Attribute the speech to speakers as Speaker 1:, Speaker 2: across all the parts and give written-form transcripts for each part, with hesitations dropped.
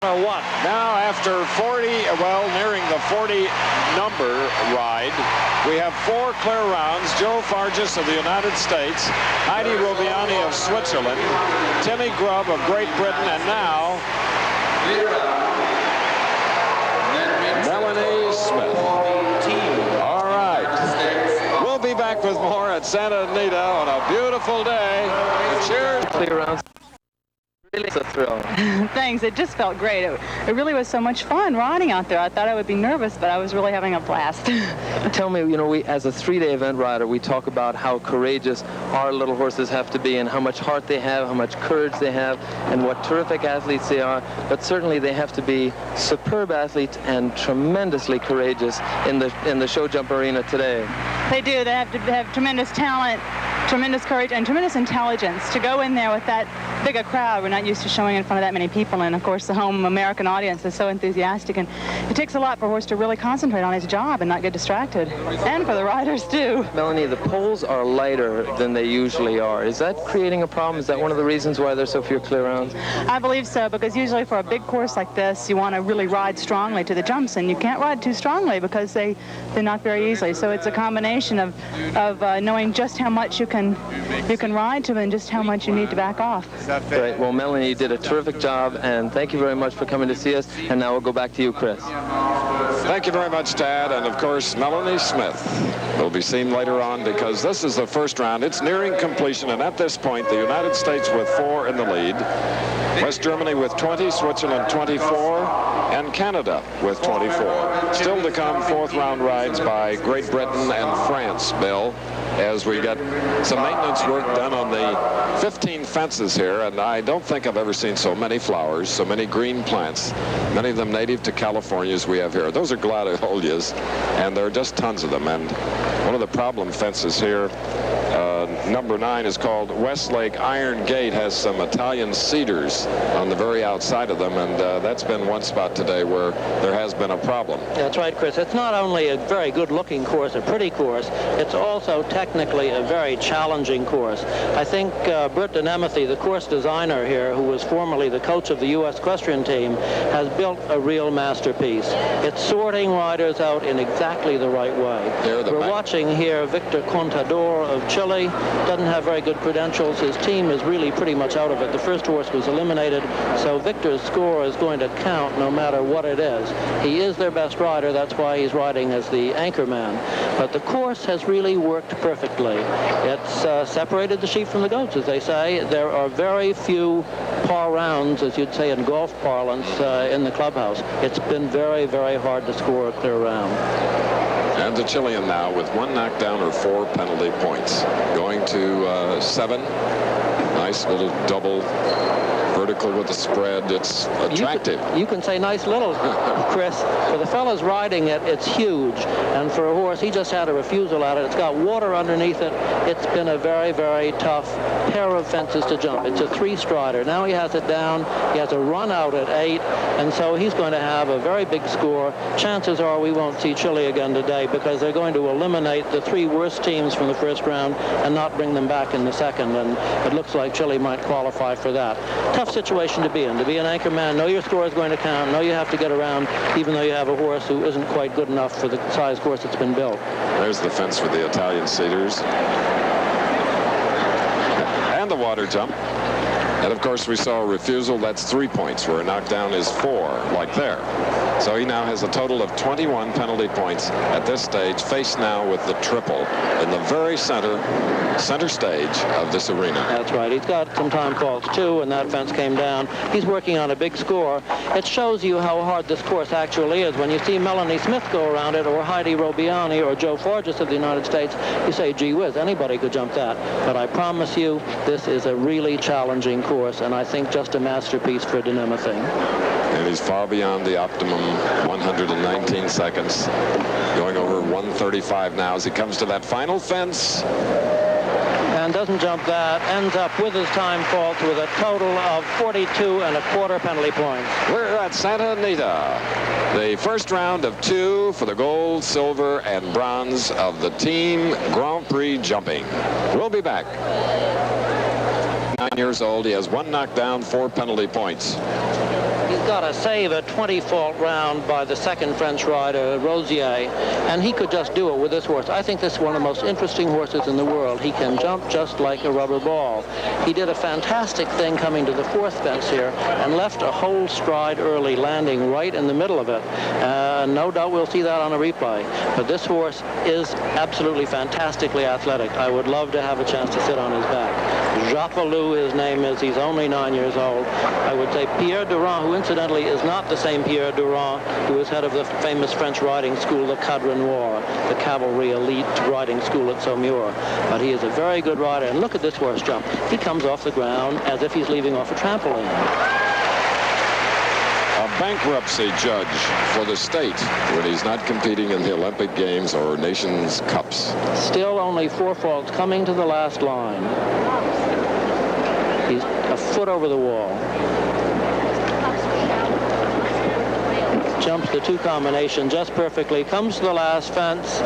Speaker 1: Or what?
Speaker 2: Now, after 40, well, nearing the 40 number ride, we have 4 clear rounds. Joe Fargis of the United States, Heidi Robiani of Switzerland, Timmy Grubb of Great Britain, and now Melanie Smith. All right. We'll be back with more at Santa Anita on a beautiful day. Cheers.
Speaker 3: Clear rounds. It's a thrill.
Speaker 4: Thanks. It just felt great. It really was so much fun riding out there. I thought I would be nervous, but I was really having a blast.
Speaker 3: Tell me, you know, we as a 3-day event rider, we talk about how courageous our little horses have to be and how much heart they have, how much courage they have, and what terrific athletes they are. But certainly they have to be superb athletes and tremendously courageous in the show jump arena today.
Speaker 4: They do. They have to have tremendous talent, tremendous courage, and tremendous intelligence to go in there with that big a crowd. We're not used to showing in front of that many people, and of course the home American audience is so enthusiastic, and it takes a lot for a horse to really concentrate on his job and not get distracted, and for the riders too.
Speaker 3: Melanie, the poles are lighter than they usually are. Is that creating a problem? Is that one of the reasons why there's so few clear rounds?
Speaker 4: I believe so, because usually for a big course like this, you want to really ride strongly to the jumps, and you can't ride too strongly because they knock very easily. So it's a combination of knowing just how much you can ride to and just how much you need to back off.
Speaker 3: Great. Well, Melanie, you did a terrific job, and thank you very much for coming to see us. And now we'll go back to you, Chris.
Speaker 2: Thank you very much, Tad. And of course, Melanie Smith will be seen later on because this is the first round. It's nearing completion, and at this point, the United States with 4 in the lead, West Germany with 20, Switzerland 24, and Canada with 24. Still to come, 4th round rides by Great Britain and France, Bill, as we get some maintenance work done on the 15 fences here, and I don't think I've ever seen so many flowers, so many green plants, many of them native to California as we have here. Those are gladiolus, and there are just tons of them, and one of the problem fences here, number 9, is called Westlake Iron Gate, has some Italian cedars on the very outside of them, and that's been one spot today where there has been a problem.
Speaker 1: That's right, Chris. It's not only a very good-looking course, a pretty course, it's also technically a very challenging course. I think Britt Denemeth, the course designer here, who was formerly the coach of the U.S. equestrian team, has built a real masterpiece. It's sorting riders out in exactly the right way. We're watching here Victor Contador of Chile. Doesn't have very good credentials. His team is really pretty much out of it. The first horse was eliminated, so Victor's score is going to count no matter what it is. He is their best rider. That's why he's riding as the anchor man. But the course has really worked perfectly. It's separated the sheep from the goats, as they say. There are very few par rounds, as you'd say in golf parlance, in the clubhouse. It's been very, very hard to score a clear round.
Speaker 2: And the Chilean now with 1 knockdown or 4 penalty points. Going to 7. Nice little double vertical with the spread. It's attractive.
Speaker 1: You can say nice little, Chris. For the fellas riding it, it's huge. And for a horse, he just had a refusal at it. It's got water underneath it. It's been a very, very tough pair of fences to jump. It's a 3-strider. Now he has it down. He has a run out at 8. And so he's going to have a very big score. Chances are we won't see Chile again today because they're going to eliminate the 3 worst teams from the first round and not bring them back in the second. And it looks like Chile might qualify for that. Tough situation to be in. To be an anchor man, know your score is going to count, know you have to get around, even though you have a horse who isn't quite good enough for the size course that's been built.
Speaker 2: There's the fence for the Italian cedars. And the water jump. And of course we saw a refusal. That's 3 points, where a knockdown is 4, like there. So he now has a total of 21 penalty points at this stage, faced now with the triple in the very center stage of this arena.
Speaker 1: That's right. He's got some time faults too, and that fence came down. He's working on a big score. It shows you how hard this course actually is. When you see Melanie Smith go around it, or Heidi Robiani, or Joe Fargis of the United States, you say, gee whiz, anybody could jump that. But I promise you, this is a really challenging course, and I think just a masterpiece for Denemeth.
Speaker 2: And he's far beyond the optimum 119 seconds, going over 135 now as he comes to that final fence.
Speaker 1: And doesn't jump that, ends up with his time fault with a total of 42.25 penalty points.
Speaker 2: We're at Santa Anita. The first round of 2 for the gold, silver, and bronze of the team Grand Prix jumping. We'll be back. 9 years old. He has 1 knockdown, 4 penalty points.
Speaker 1: got a save a 20-fault round by the second French rider, Rosier, and he could just do it with this horse. I think this is one of the most interesting horses in the world. He can jump just like a rubber ball. He did a fantastic thing coming to the fourth fence here and left a whole stride early, landing right in the middle of it. No doubt we'll see that on a replay. But this horse is absolutely fantastically athletic. I would love to have a chance to sit on his back. Japelou, his name is. He's only 9 years old. I would say Pierre Durand, who incidentally is not the same Pierre Durand who is head of the famous French riding school, the Cadre Noir, the cavalry elite riding school at Saumur. But he is a very good rider. And look at this horse jump. He comes off the ground as if he's leaving off a trampoline.
Speaker 2: A bankruptcy judge for the state when he's not competing in the Olympic Games or Nations Cups.
Speaker 1: Still only 4 faults coming to the last line. He's a foot over the wall. Jumps the 2 combination just perfectly. Comes to the last fence.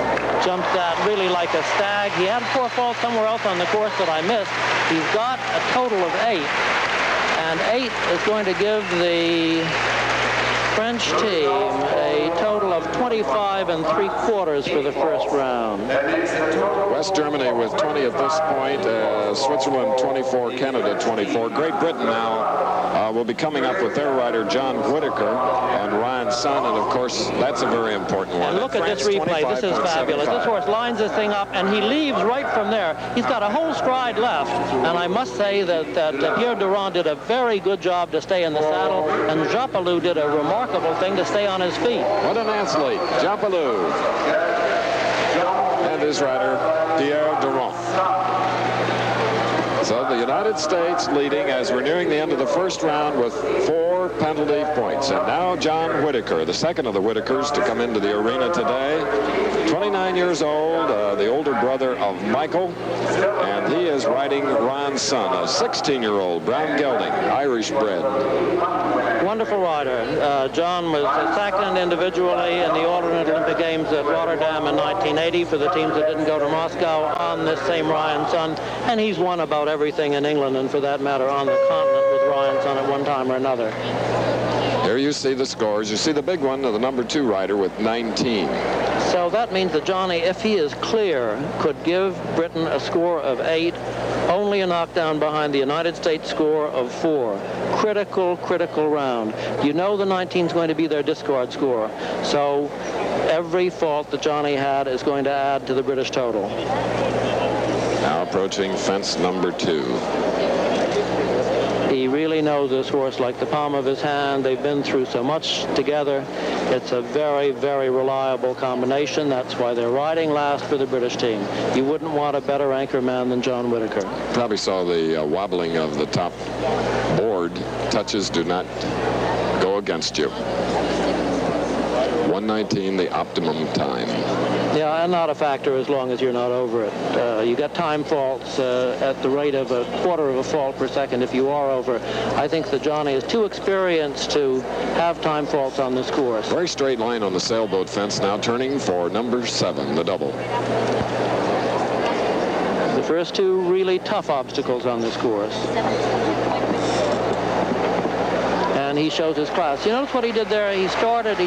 Speaker 1: Jumps that really like a stag. He had 4 faults somewhere else on the course that I missed. He's got a total of 8. And 8 is going to give the French team a total of 25 3/4 for the first round.
Speaker 2: West Germany with 20 at this point, Switzerland 24, Canada 24. Great Britain now will be coming up with their rider John Whitaker on Ryan's son, and of course that's a very important one.
Speaker 1: And look at this replay. This is fabulous. This horse lines this thing up and he leaves right from there. He's got a whole stride left, and I must say that Pierre Durand did a very good job to stay in the saddle, and Japelou did a remarkable thing to stay on his feet.
Speaker 2: What an athlete, Japelou, and his rider Pierre Durand. So the United States leading as we're nearing the end of the first round with 4 penalty points. And now John Whitaker, the second of the Whitakers to come into the arena today. 29 years old, the older brother of Michael, and he is riding Ron's son, a 16-year-old brown gelding, Irish bred.
Speaker 1: Wonderful rider. John was second individually in the alternate Olympic Games at Rotterdam in 1980 for the teams that didn't go to Moscow on this same Ryan's son, and he's won about everything in England and for that matter on the continent with Ryan's son at one time or another.
Speaker 2: Here you see the scores. You see the big one of the number 2 rider with 19.
Speaker 1: So that means that Johnny, if he is clear, could give Britain a score of 8, only a knockdown behind the United States score of 4. Critical round. You know the 19 is going to be their discard score. So every fault that Johnny had is going to add to the British total.
Speaker 2: Now approaching fence number 2.
Speaker 1: He really knows this horse like the palm of his hand. They've been through so much together. It's a very, very reliable combination. That's why they're riding last for the British team. You wouldn't want a better anchor man than John Whitaker.
Speaker 2: Probably saw the wobbling of the top board. Touches do not go against you. 1:19, the optimum time.
Speaker 1: Yeah, and not a factor as long as you're not over it. You got time faults at the rate of a 1/4 of a fault per second if you are over. I think that Johnny is too experienced to have time faults on this course.
Speaker 2: Very straight line on the sailboat fence now, turning for number 7, the double.
Speaker 1: The first 2 really tough obstacles on this course. And he shows his class. You notice what he did there? He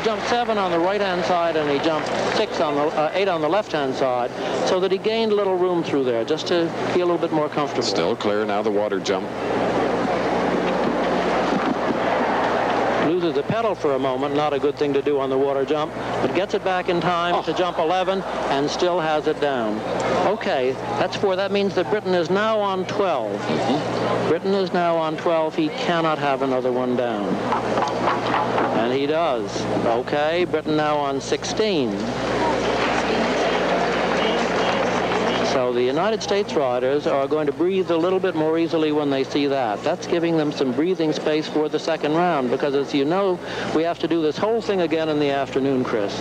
Speaker 1: jumped 7 on the right-hand side, and he jumped 8 on the left-hand side, so that he gained a little room through there, just to be a little bit more comfortable.
Speaker 2: Still clear now, the water jump.
Speaker 1: Loses the pedal for a moment, not a good thing to do on the water jump, but gets it back in time to jump 11 and still has it down. Okay, that's 4. That means that Britain is now on 12. Britain is now on 12. He cannot have another one down. And he does. Okay, Britain now on 16. So the United States riders are going to breathe a little bit more easily when they see that. That's giving them some breathing space for the second round, because as you know, we have to do this whole thing again in the afternoon, Chris.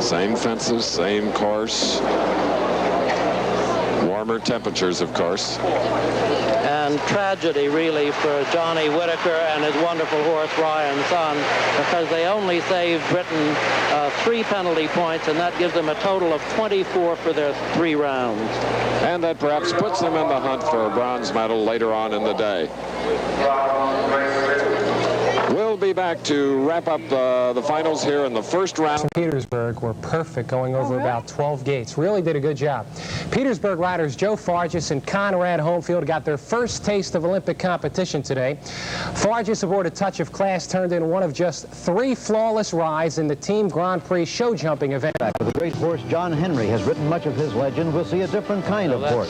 Speaker 2: Same fences, same course. Warmer temperatures, of course.
Speaker 1: And tragedy, really, for Johnny Whitaker and his wonderful horse, Ryan's son, because they only saved Britain 3 penalty points, and that gives them a total of 24 for their 3 rounds.
Speaker 2: And that perhaps puts them in the hunt for a bronze medal later on in the day. we'll be back to wrap up the finals here in the first round.
Speaker 5: St. Petersburg were perfect, going over about 12 gates. Really did a good job. Petersburg riders Joe Fargis and Conrad Homefield got their first taste of Olympic competition today. Fargis, aboard a Touch of Class, turned in one of just 3 flawless rides in the Team Grand Prix show jumping event.
Speaker 6: The great horse John Henry has written much of his legend. We'll see a different kind of horse.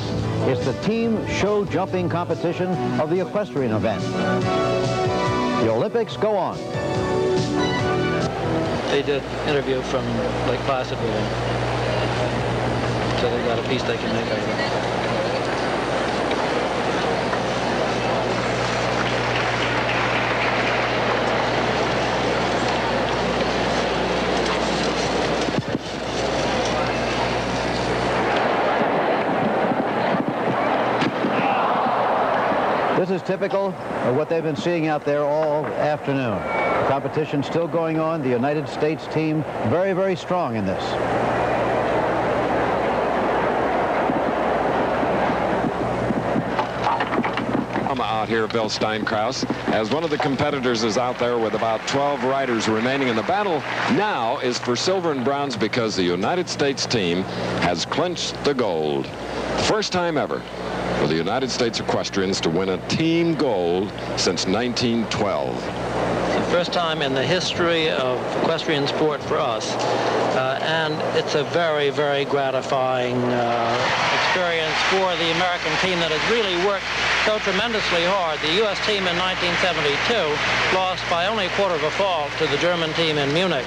Speaker 6: It's the team show jumping competition of the equestrian event. The Olympics go on.
Speaker 1: They did interview from Lake Placid with him, so they got a piece they can make out of it.
Speaker 6: This is typical of what they've been seeing out there all afternoon. The competition still going on. The United States team very, very strong in this.
Speaker 2: Out here, Bill Steinkraus, as one of the competitors is out there with about 12 riders remaining, in the battle now is for silver and bronze because the United States team has clinched the gold. First time ever for the United States equestrians to win a team gold since 1912.
Speaker 1: It's the first time in the history of equestrian sport for us, and it's a very, very gratifying experience for the American team that has really worked so tremendously hard. The U.S. team in 1972 lost by only a quarter of a fault to the German team in Munich,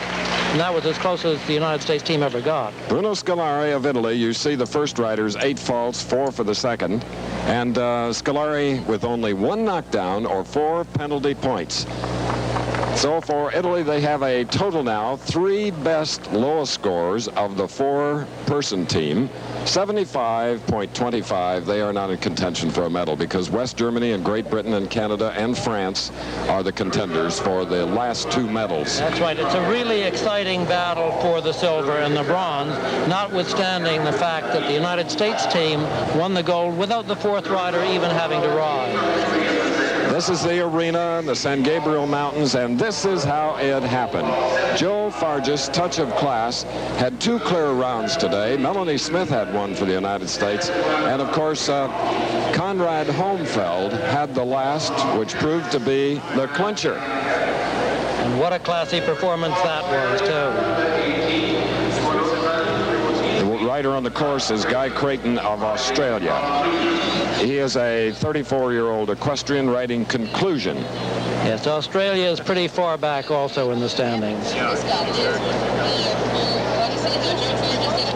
Speaker 1: and that was as close as the United States team ever got.
Speaker 2: Bruno Scolari of Italy, you see the first riders, 8 faults, 4 for the second, and Scolari with only 1 knockdown or 4 penalty points. So for Italy, they have a total now 3 best lowest scores of the 4-person team. 75.25. They are not in contention for a medal because West Germany and Great Britain and Canada and France are the contenders for the last 2 medals.
Speaker 1: That's right. It's a really exciting battle for the silver and the bronze, notwithstanding the fact that the United States team won the gold without the 4th rider even having to ride.
Speaker 2: This is the arena in the San Gabriel Mountains, and this is how it happened. Joe Fargis, Touch of Class, had 2 clear rounds today. Melanie Smith had 1 for the United States. And, of course, Conrad Homefeld had the last, which proved to be the clincher.
Speaker 1: And what a classy performance that was, too.
Speaker 2: The rider on the course is Guy Creighton of Australia. He is a 34-year-old equestrian riding Conclusion.
Speaker 1: Yes, Australia is pretty far back also in the standings.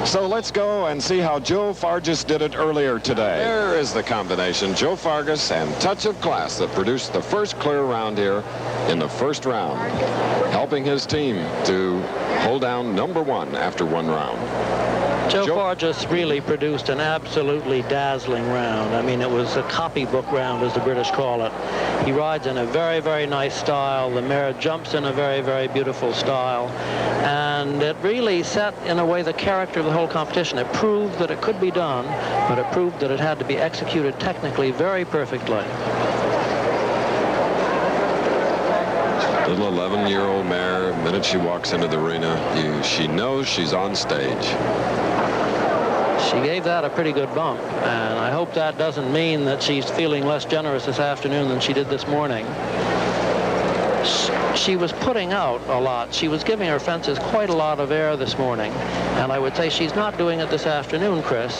Speaker 2: So let's go and see how Joe Fargis did it earlier today. There is the combination, Joe Fargis and Touch of Class, that produced the first clear round here in the first round, helping his team to hold down number 1 after 1 round.
Speaker 1: Joe Fargis really produced an absolutely dazzling round. I mean, it was a copybook round, as the British call it. He rides in a very, very nice style. The mare jumps in a very, very beautiful style. And it really set, in a way, the character of the whole competition. It proved that it could be done, but it proved that it had to be executed technically very perfectly.
Speaker 2: Little 11-year-old mare, the minute she walks into the arena, she knows she's on stage.
Speaker 1: She gave that a pretty good bump, and I hope that doesn't mean that she's feeling less generous this afternoon than she did this morning. She was putting out a lot. She was giving her fences quite a lot of air this morning, and I would say she's not doing it this afternoon, Chris.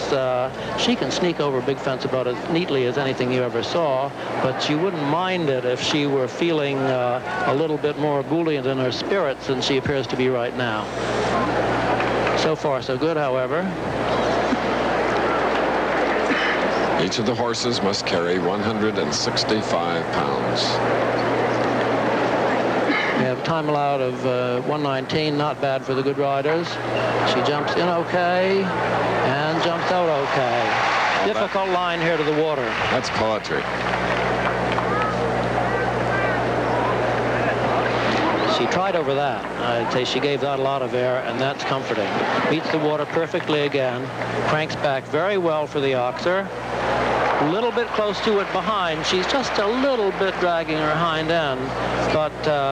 Speaker 1: She can sneak over a big fence about as neatly as anything you ever saw, but you wouldn't mind it if she were feeling a little bit more ebullient in her spirits than she appears to be right now. So far, so good, however.
Speaker 2: Each of the horses must carry 165 pounds.
Speaker 1: We have time allowed of 119, not bad for the good riders. She jumps in okay and jumps out okay. Difficult line here to the water.
Speaker 2: That's poetry.
Speaker 1: She tried over that. I'd say she gave that a lot of air, and that's comforting. Meets the water perfectly again. Cranks back very well for the oxer. A little bit close to it behind. She's just a little bit dragging her hind end, but